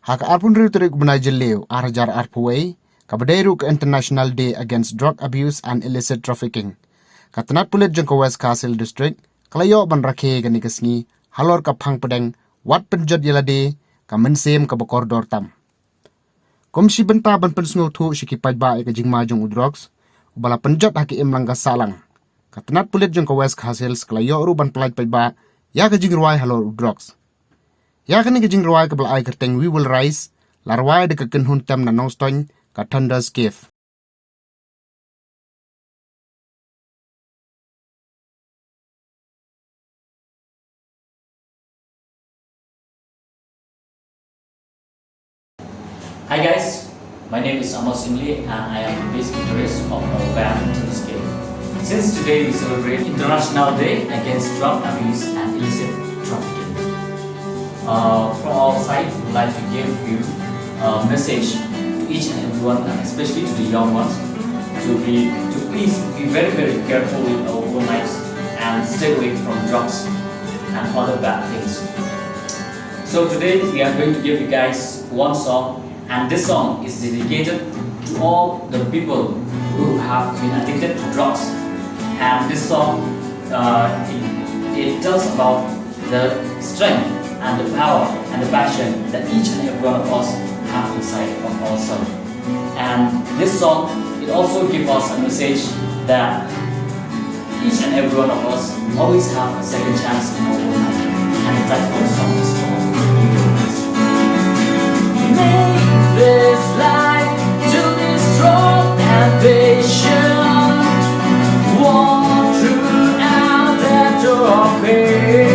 Hak arpun riturik bunai jeleu arjar arpuway, kabadairu ke International Day Against Drug Abuse and Illicit Trafficking. Tnad Pulit jengka West Castle District, kalayo ban rakhe gani kesni, Halor ka phang pedeng, wat penjat yelade, ka mensem ka bakordor tam. Komisi bynta ban pensngo thu shiki Paidbah ke Jingrwai jong Droks, ubala penjat haki imlangga salang. Tnad Pulit jengka West Castle kalayo ru ban Paidbah, ya ke Jingrwai Halor Droks. Ya kini ke Jingrwai ke belai kerteng we will rise, larwai de ke kenhun tem na nongstoin ka Thunder's Cave. Hi guys, my name is Pyllait and I am the bass guitarist of our band Thunder's Cave. Since today we celebrate International Day Against Drug Abuse and Illicit Trafficking. From our side, we would like to give you a message to each and everyone, and especially to the young ones, to please be very careful with our own lives and stay away from drugs and other bad things. So today we are going to give you guys one song, and this song is dedicated to all the people who have been addicted to drugs. And this song, it tells about the strength and the power and the passion that each and every one of us have inside of ourselves. And this song, it also gives us a message that each and every one of us always have a second chance in our own life. And that's what the song is called. Make this life to be strong and patient. Walk throughout that door of pain.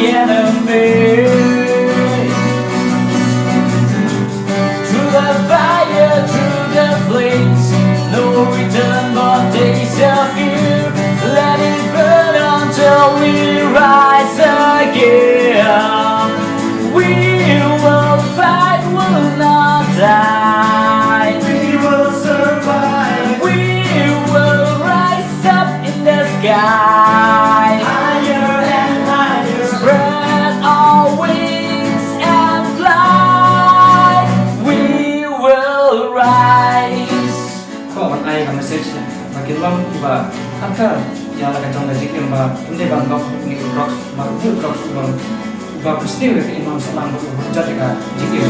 Enemy. Through the fire, through the flames, no return but days of fear. Let it burn until we rise again. We will fight, will not die. We will survive. We will rise up in the sky. Higher and higher. Spread our wings and fly. We will rise. Kau akan ayah kami message makin long tiba angka yang akan contoh jika mbak ini bangkok ini Droks mbak full Droks mbak pasti ke imam selang berjati ke jika.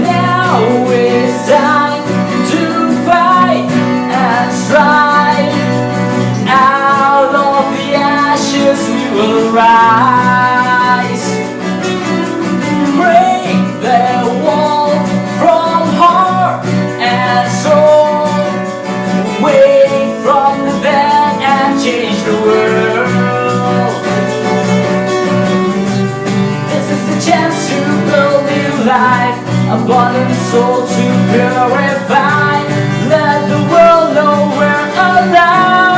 Now it's time to fight and strive. Out of the ashes we will rise. Break the wall from heart and soul. Wake from the bed and change the world. This is the chance to build new life, abundant soul to purify. Let the world know we're alive.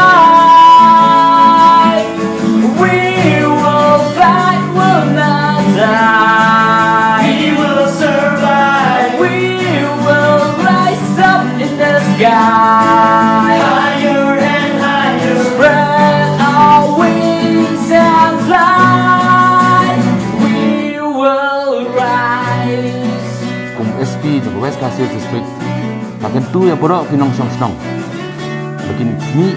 We will fight, will not die. We will survive. We will rise up in the sky. Higher and higher. Spread our wings and fly. We will rise. Cùng SP jengka West Castle District, makin tu ya borok pinong song. Makin ni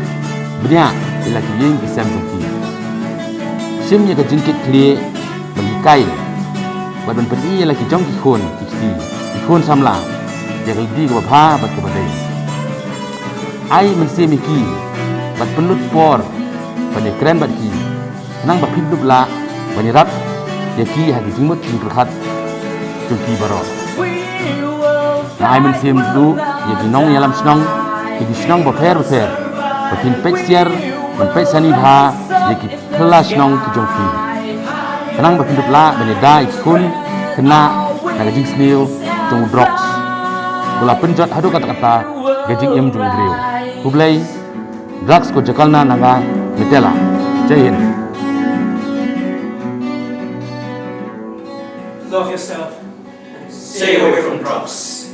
benya ila kiyeng kisam jengki. Sim ya ke jengkit kli bagi kai. Badan peti ya lagi jong kikon samla. Ya ke di ke bapa bat ke badai. Ai mensi miki bat penut por bani keren bat ki. Nang bat hidup la bani rap ya ki hagi jimut jingperhat jengki borok. Ai mensi du ya di nong yalam senong ki di senong baper batin pek siar ban pek sani bha ya ki kelas nong ki jongki. Kenang bat hidup la bani dai kun kena ngajing snil jong Droks. Bola penjat hadu kata-kata gajing em jong griu. Pyllait drugs ko jakalna naga mitela. Jai Hind. Love yourself. Stay away from drugs.